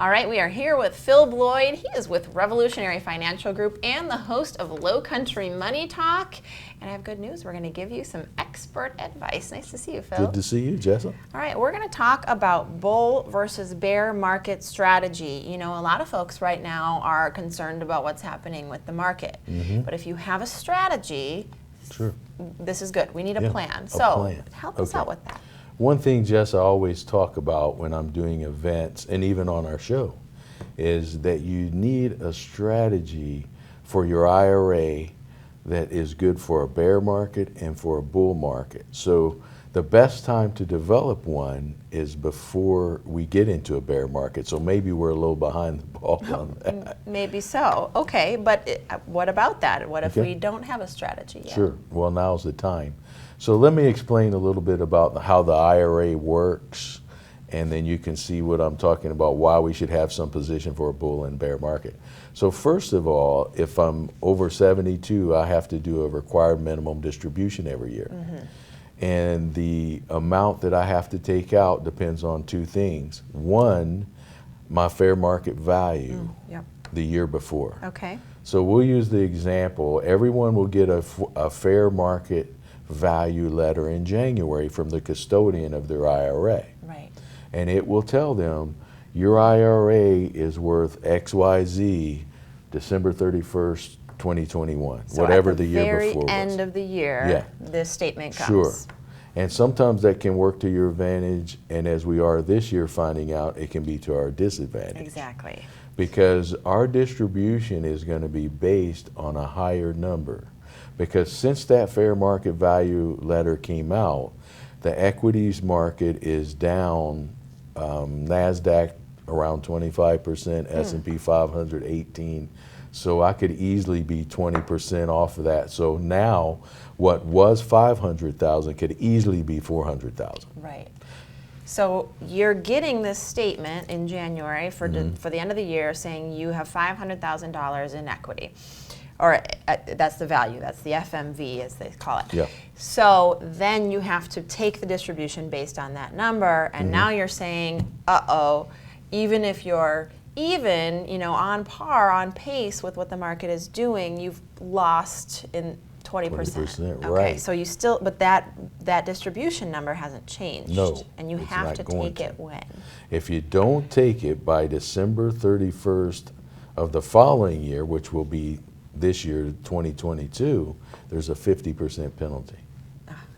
All right, we are here with Phil Bloyd. He is with Revolutionary Financial Group and the host of Lowcountry Money Talk. And I have good news. We're going to give you some expert advice. Nice to see you, Phil. Good to see you, Jasper. All right, we're going to talk about bull versus bear market strategy. You know, a lot of folks right now are concerned about what's happening with the market. But if you have a strategy, sure, this is good. We need a plan. Help us out with that. One thing, Jess, I always talk about when I'm doing events and even on our show is that you need a strategy for your IRA that is good for a bear market and for a bull market. So the best time to develop one is before we get into a bear market. So maybe we're a little behind the ball on that. Maybe so. Okay, but what about that? What if we don't have a strategy yet? Sure. Well, now's the time. So let me explain a little bit about how the IRA works, and then you can see what I'm talking about, why we should have some position for a bull and bear market. So first of all, if I'm over 72, I have to do a required minimum distribution every year. And the amount that I have to take out depends on two things. One, my fair market value the year before. Okay. So we'll use the example, everyone will get a fair market value letter in January from the custodian of their IRA. Right. And it will tell them your IRA is worth XYZ December 31st, 2021, so whatever the year before was. At the very end of the year, this statement comes. Sure. And sometimes that can work to your advantage, and as we are this year finding out, it can be to our disadvantage. Exactly. Because our distribution is going to be based on a higher number. Because since that fair market value letter came out, the equities market is down, NASDAQ around 25%, S&P 500 18%. So I could easily be 20% off of that. So now what was 500,000 could easily be 400,000. Right. So you're getting this statement in January for the end of the year saying you have $500,000 in equity. Or that's the value, that's the FMV as they call it. Yeah. So then you have to take the distribution based on that number, and now you're saying, even if you're on par, on pace with what the market is doing, you've lost in 20%. 20%, okay, right. so you still, but that distribution number hasn't changed. No, and you it's have not to going take to. it when? If you don't take it by December 31st of the following year, which will be this year, 2022, there's a 50% penalty.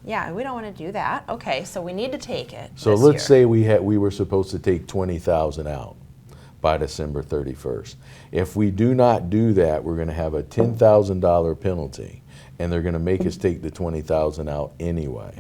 Yeah, we don't want to do that. Okay, so we need to take it. So let's say we were supposed to take 20,000 out by December 31st. If we do not do that, we're going to have a $10,000 penalty, and they're going to make us take the 20,000 out anyway.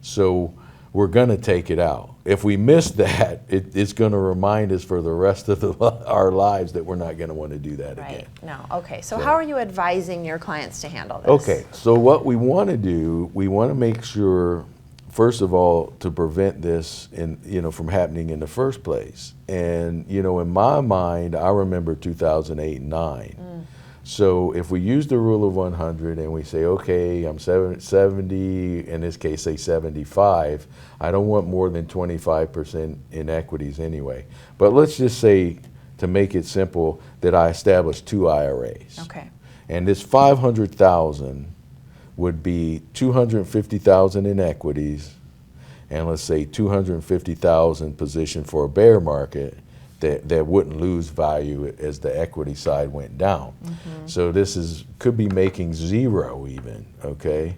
So we're going to take it out. If we miss that, it's going to remind us for the rest of our lives that we're not going to want to do that again. No. Okay. So how are you advising your clients to handle this? Okay. So what we want to do, we want to make sure, first of all, to prevent this from happening in the first place. And in my mind, I remember 2008 and 9. So if we use the rule of 100 and we say, okay, I'm 70, in this case, say 75, I don't want more than 25% in equities anyway. But let's just say, to make it simple, that I establish 2 IRAs. Okay. And this 500,000 would be 250,000 in equities, and let's say 250,000 position for a bear market, that wouldn't lose value as the equity side went down. So this could be making 0 even, okay,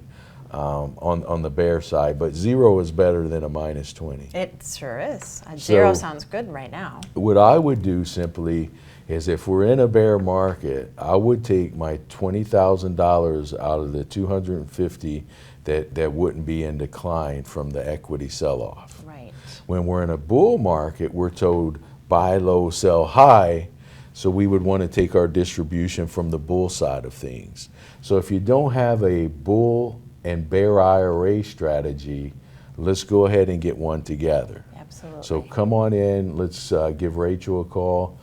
on the bear side, but 0 is better than a minus 20. It sure is. 0 sounds good right now. What I would do simply is, if we're in a bear market, I would take my $20,000 out of the 250 that wouldn't be in decline from the equity sell-off. Right. When we're in a bull market, we're told buy low, sell high, so we would want to take our distribution from the bull side of things. So if you don't have a bull and bear IRA strategy, let's go ahead and get one together. Absolutely. So come on in, let's give Rachel a call.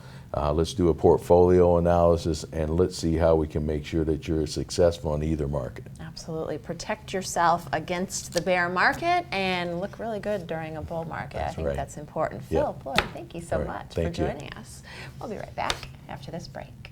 Let's do a portfolio analysis, and let's see how we can make sure that you're successful in either market. Absolutely. Protect yourself against the bear market and look really good during a bull market. That's I think right. that's important. Yeah. Phil, Bloyd, thank you so All right. much Thank for you. joining us. We'll be right back after this break.